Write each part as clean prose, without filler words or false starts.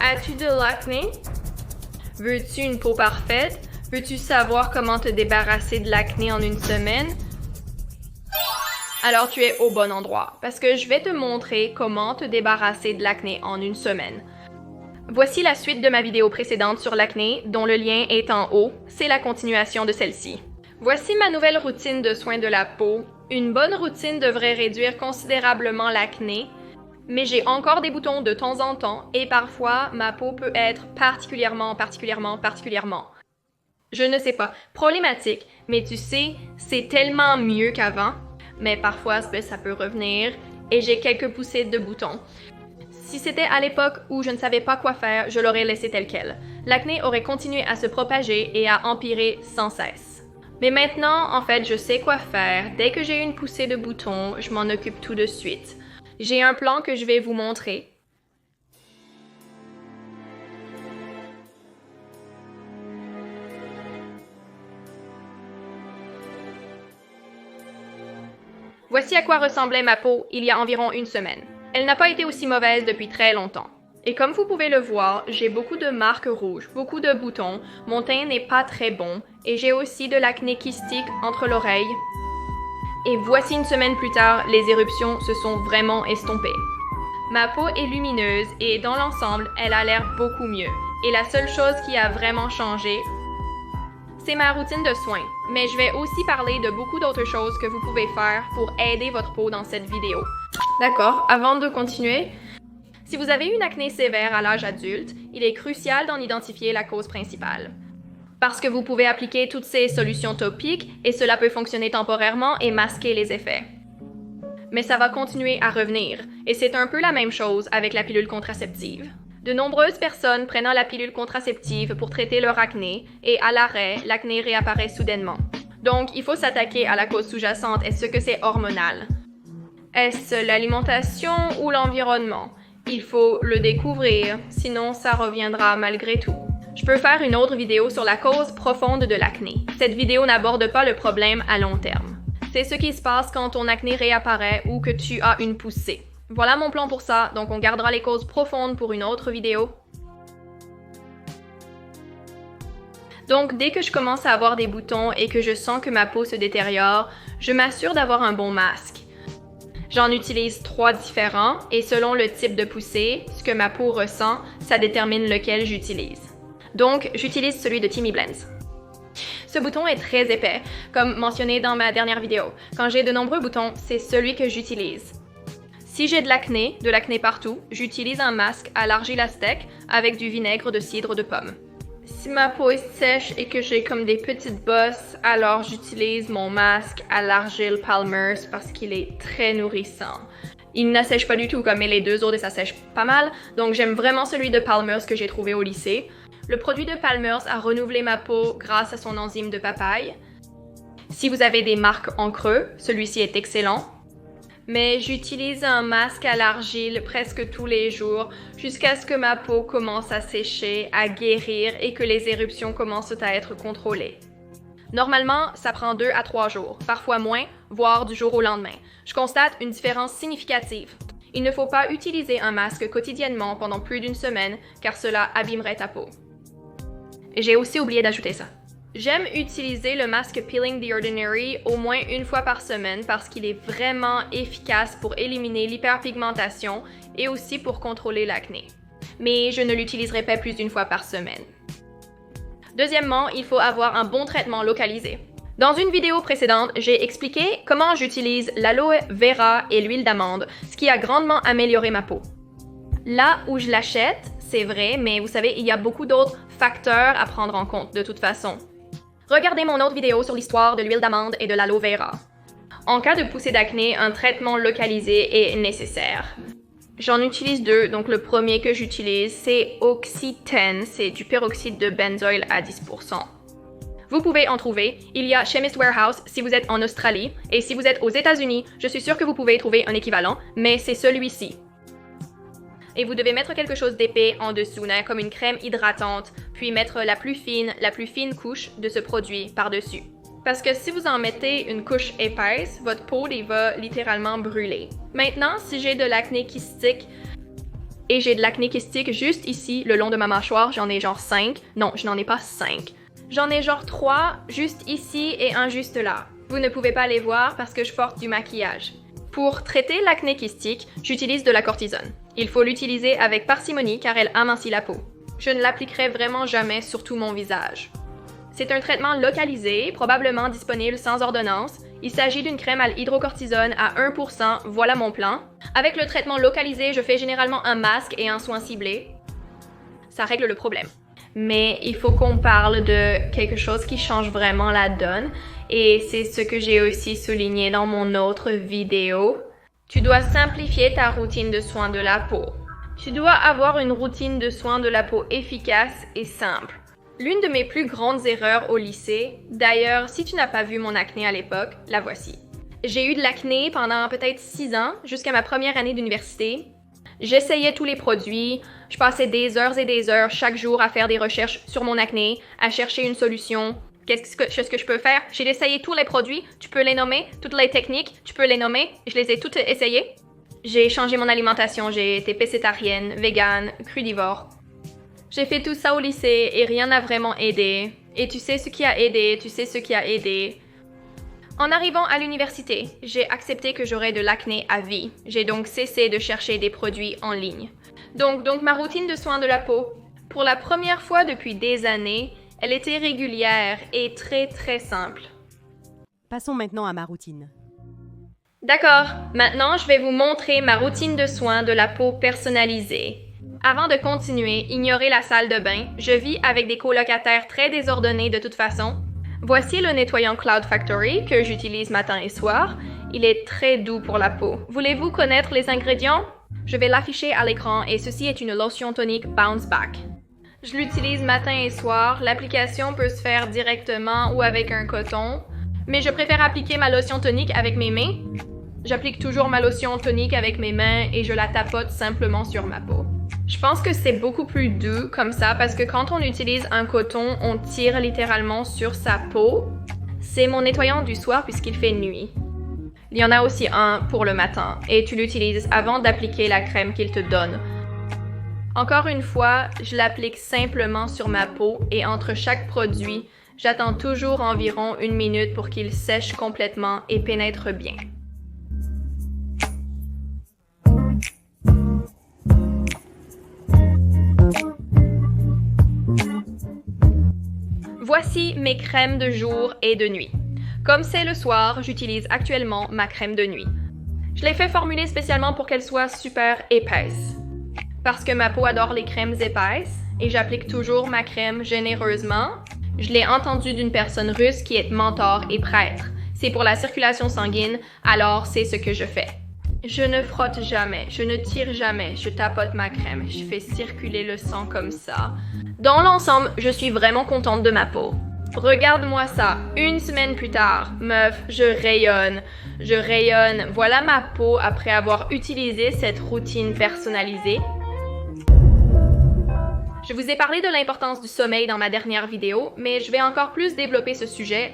As-tu de l'acné? Veux-tu une peau parfaite? Veux-tu savoir comment te débarrasser de l'acné en une semaine? Alors tu es au bon endroit, parce que je vais te montrer comment te débarrasser de l'acné en une semaine. Voici la suite de ma vidéo précédente sur l'acné, dont le lien est en haut, c'est la continuation de celle-ci. Voici ma nouvelle routine de soins de la peau. Une bonne routine devrait réduire considérablement l'acné, mais j'ai encore des boutons de temps en temps et parfois ma peau peut être particulièrement, je ne sais pas, problématique, mais tu sais, c'est tellement mieux qu'avant, mais parfois ça peut revenir et j'ai quelques poussées de boutons. Si c'était à l'époque où je ne savais pas quoi faire, je l'aurais laissé tel quel. L'acné aurait continué à se propager et à empirer sans cesse. Mais maintenant, en fait, je sais quoi faire. Dès que j'ai une poussée de boutons, je m'en occupe tout de suite. J'ai un plan que je vais vous montrer. Voici à quoi ressemblait ma peau il y a environ une semaine. Elle n'a pas été aussi mauvaise depuis très longtemps. Et comme vous pouvez le voir, j'ai beaucoup de marques rouges, beaucoup de boutons, mon teint n'est pas très bon, et j'ai aussi de l'acné kystique entre l'oreille. Et voici une semaine plus tard, les éruptions se sont vraiment estompées. Ma peau est lumineuse et dans l'ensemble, elle a l'air beaucoup mieux. Et la seule chose qui a vraiment changé, c'est ma routine de soins. Mais je vais aussi parler de beaucoup d'autres choses que vous pouvez faire pour aider votre peau dans cette vidéo. D'accord, avant de continuer, si vous avez une acné sévère à l'âge adulte, il est crucial d'en identifier la cause principale. Parce que vous pouvez appliquer toutes ces solutions topiques et cela peut fonctionner temporairement et masquer les effets. Mais ça va continuer à revenir, et c'est un peu la même chose avec la pilule contraceptive. De nombreuses personnes prennent la pilule contraceptive pour traiter leur acné, et à l'arrêt, l'acné réapparaît soudainement. Donc, il faut s'attaquer à la cause sous-jacente, est-ce que c'est hormonal? Est-ce l'alimentation ou l'environnement? Il faut le découvrir, sinon ça reviendra malgré tout. Je peux faire une autre vidéo sur la cause profonde de l'acné. Cette vidéo n'aborde pas le problème à long terme. C'est ce qui se passe quand ton acné réapparaît ou que tu as une poussée. Voilà mon plan pour ça, donc on gardera les causes profondes pour une autre vidéo. Donc dès que je commence à avoir des boutons et que je sens que ma peau se détériore, je m'assure d'avoir un bon masque. J'en utilise 3 différents et selon le type de poussée, ce que ma peau ressent, ça détermine lequel j'utilise. Donc, j'utilise celui de Timmy Blends. Ce bouton est très épais, comme mentionné dans ma dernière vidéo. Quand j'ai de nombreux boutons, c'est celui que j'utilise. Si j'ai de l'acné partout, j'utilise un masque à l'argile aztèque avec du vinaigre de cidre de pomme. Si ma peau est sèche et que j'ai comme des petites bosses, alors j'utilise mon masque à l'argile Palmer's parce qu'il est très nourrissant. Il n'assèche pas du tout comme les deux autres et ça sèche pas mal, donc j'aime vraiment celui de Palmer's que j'ai trouvé au lycée. Le produit de Palmer's a renouvelé ma peau grâce à son enzyme de papaye. Si vous avez des marques en creux, celui-ci est excellent. Mais j'utilise un masque à l'argile presque tous les jours jusqu'à ce que ma peau commence à sécher, à guérir et que les éruptions commencent à être contrôlées. Normalement, ça prend 2 à 3 jours, parfois moins, voire du jour au lendemain. Je constate une différence significative. Il ne faut pas utiliser un masque quotidiennement pendant plus d'une semaine car cela abîmerait ta peau. Et j'ai aussi oublié d'ajouter ça. J'aime utiliser le masque Peeling the Ordinary au moins une fois par semaine parce qu'il est vraiment efficace pour éliminer l'hyperpigmentation et aussi pour contrôler l'acné. Mais je ne l'utiliserai pas plus d'une fois par semaine. Deuxièmement, il faut avoir un bon traitement localisé. Dans une vidéo précédente, j'ai expliqué comment j'utilise l'aloe vera et l'huile d'amande, ce qui a grandement amélioré ma peau. Là où je l'achète, c'est vrai, mais vous savez, il y a beaucoup d'autres facteurs à prendre en compte de toute façon. Regardez mon autre vidéo sur l'histoire de l'huile d'amande et de l'aloe vera. En cas de poussée d'acné, un traitement localisé est nécessaire. J'en utilise 2, donc le premier que j'utilise, c'est Oxy-10, c'est du peroxyde de benzoyl à 10%. Vous pouvez en trouver, il y a Chemist Warehouse si vous êtes en Australie, et si vous êtes aux États-Unis, je suis sûre que vous pouvez trouver un équivalent, mais c'est celui-ci. Et vous devez mettre quelque chose d'épais en dessous, comme une crème hydratante, puis mettre la plus fine couche de ce produit par-dessus. Parce que si vous en mettez une couche épaisse, votre peau va littéralement brûler. Maintenant, si j'ai de l'acné kystique, Et j'ai de l'acné kystique juste ici, le long de ma mâchoire, j'en ai genre 5. Non, je n'en ai pas 5. J'en ai genre 3 juste ici et un juste là. Vous ne pouvez pas les voir parce que je porte du maquillage. Pour traiter l'acné kystique, j'utilise de la cortisone. Il faut l'utiliser avec parcimonie car elle amincit la peau. Je ne l'appliquerai vraiment jamais sur tout mon visage. C'est un traitement localisé, probablement disponible sans ordonnance. Il s'agit d'une crème à l'hydrocortisone à 1%, voilà mon plan. Avec le traitement localisé, je fais généralement un masque et un soin ciblé. Ça règle le problème. Mais il faut qu'on parle de quelque chose qui change vraiment la donne, et c'est ce que j'ai aussi souligné dans mon autre vidéo. Tu dois simplifier ta routine de soins de la peau. Tu dois avoir une routine de soins de la peau efficace et simple. L'une de mes plus grandes erreurs au lycée, d'ailleurs, si tu n'as pas vu mon acné à l'époque, la voici. J'ai eu de l'acné pendant peut-être 6 ans, jusqu'à ma première année d'université. J'essayais tous les produits, je passais des heures et des heures chaque jour à faire des recherches sur mon acné, à chercher une solution. Qu'est-ce que je peux faire? J'ai essayé tous les produits, tu peux les nommer, toutes les techniques, tu peux les nommer, je les ai toutes essayées. J'ai changé mon alimentation, j'ai été pescétarienne, végane, crudivore. J'ai fait tout ça au lycée et rien n'a vraiment aidé. Et tu sais ce qui a aidé, tu sais ce qui a aidé. En arrivant à l'université, j'ai accepté que j'aurais de l'acné à vie. J'ai donc cessé de chercher des produits en ligne. Donc ma routine de soins de la peau, pour la première fois depuis des années, elle était régulière et très très simple. Passons maintenant à ma routine. D'accord, maintenant je vais vous montrer ma routine de soins de la peau personnalisée. Avant de continuer, ignorez la salle de bain. Je vis avec des colocataires très désordonnés de toute façon. Voici le nettoyant Cloud Factory que j'utilise matin et soir. Il est très doux pour la peau. Voulez-vous connaître les ingrédients? Je vais l'afficher à l'écran et ceci est une lotion tonique Bounce Back. Je l'utilise matin et soir. L'application peut se faire directement ou avec un coton, mais je préfère appliquer ma lotion tonique avec mes mains. J'applique toujours ma lotion tonique avec mes mains et je la tapote simplement sur ma peau. Je pense que c'est beaucoup plus doux comme ça parce que quand on utilise un coton, on tire littéralement sur sa peau. C'est mon nettoyant du soir puisqu'il fait nuit. Il y en a aussi un pour le matin et tu l'utilises avant d'appliquer la crème qu'il te donne. Encore une fois, je l'applique simplement sur ma peau et entre chaque produit, j'attends toujours environ 1 minute pour qu'il sèche complètement et pénètre bien. Voici mes crèmes de jour et de nuit. Comme c'est le soir, j'utilise actuellement ma crème de nuit. Je l'ai fait formuler spécialement pour qu'elle soit super épaisse. Parce que ma peau adore les crèmes épaisses et j'applique toujours ma crème généreusement. Je l'ai entendu d'une personne russe qui est mentor et prêtre. C'est pour la circulation sanguine, alors c'est ce que je fais. Je ne frotte jamais, je ne tire jamais, je tapote ma crème, je fais circuler le sang comme ça. Dans l'ensemble, je suis vraiment contente de ma peau. Regarde-moi ça, 1 semaine plus tard, meuf, je rayonne. Voilà ma peau après avoir utilisé cette routine personnalisée. Je vous ai parlé de l'importance du sommeil dans ma dernière vidéo, mais je vais encore plus développer ce sujet.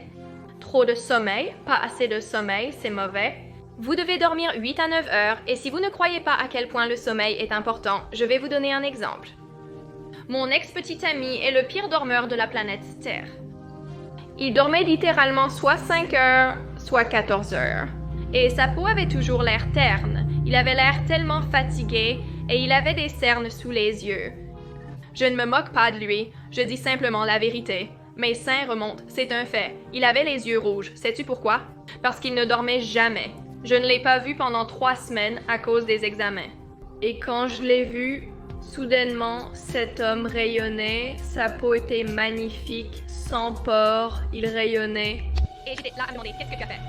Trop de sommeil, pas assez de sommeil, c'est mauvais. Vous devez dormir 8 à 9 heures et si vous ne croyez pas à quel point le sommeil est important, je vais vous donner un exemple. Mon ex-petit ami est le pire dormeur de la planète Terre. Il dormait littéralement soit 5 heures, soit 14 heures. Et sa peau avait toujours l'air terne. Il avait l'air tellement fatigué et il avait des cernes sous les yeux. Je ne me moque pas de lui, je dis simplement la vérité. Mes seins remontent, c'est un fait. Il avait les yeux rouges, sais-tu pourquoi? Parce qu'il ne dormait jamais. Je ne l'ai pas vu pendant 3 semaines à cause des examens. Et quand je l'ai vu, soudainement, cet homme rayonnait, sa peau était magnifique, sans pores, il rayonnait. Et j'étais là à me demander, qu'est-ce que tu as fait?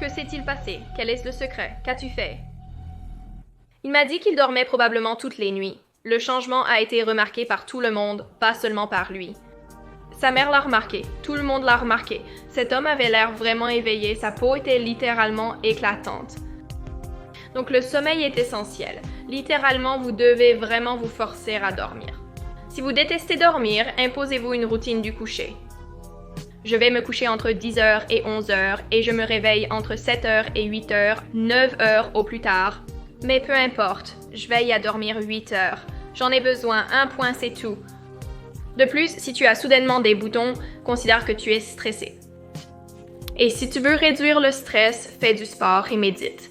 Que s'est-il passé? Quel est le secret? Qu'as-tu fait? Il m'a dit qu'il dormait probablement toutes les nuits. Le changement a été remarqué par tout le monde, pas seulement par lui. Sa mère l'a remarqué, tout le monde l'a remarqué. Cet homme avait l'air vraiment éveillé, sa peau était littéralement éclatante. Donc le sommeil est essentiel. Littéralement, vous devez vraiment vous forcer à dormir. Si vous détestez dormir, imposez-vous une routine du coucher. Je vais me coucher entre 10h et 11h et je me réveille entre 7h et 8h, 9h au plus tard. Mais peu importe, je veille à dormir 8 heures. J'en ai besoin, un point c'est tout. De plus, si tu as soudainement des boutons, considère que tu es stressé. Et si tu veux réduire le stress, fais du sport et médite.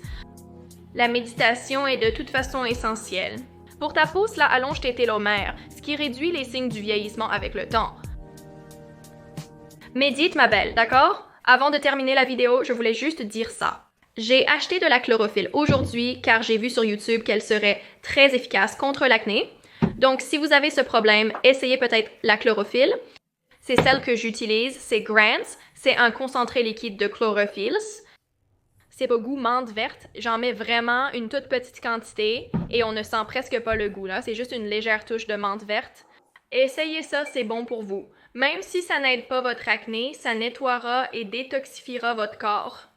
La méditation est de toute façon essentielle. Pour ta peau, cela allonge tes télomères, ce qui réduit les signes du vieillissement avec le temps. Médite, ma belle, d'accord? Avant de terminer la vidéo, je voulais juste dire ça. J'ai acheté de la chlorophylle aujourd'hui car j'ai vu sur YouTube qu'elle serait très efficace contre l'acné. Donc, si vous avez ce problème, essayez peut-être la chlorophylle. C'est celle que j'utilise, c'est Grants. C'est un concentré liquide de chlorophylle. C'est au goût menthe verte. J'en mets vraiment une toute petite quantité et on ne sent presque pas le goût, là. C'est juste une légère touche de menthe verte. Essayez ça, c'est bon pour vous. Même si ça n'aide pas votre acné, ça nettoiera et détoxifiera votre corps.